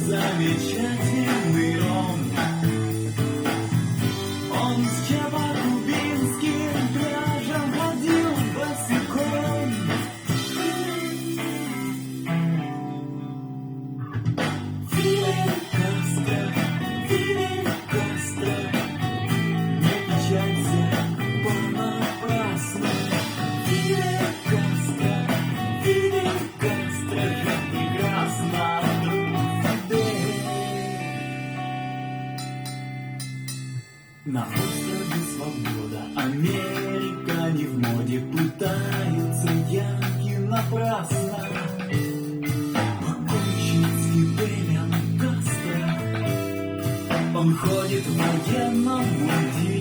замечательный ром. Он с Чебокубинским пляжем ходил босиком. Фидель Кастро, Фидель Кастро, не печалься понапрасну. Фидель Кастро, Фидель Кастро, как прекрасно, друг Фидель. На острове Свобода, Америка не в моде, пытаются янки напрасно покончить с Фиделем Кастро. Он ходит в военном мундире.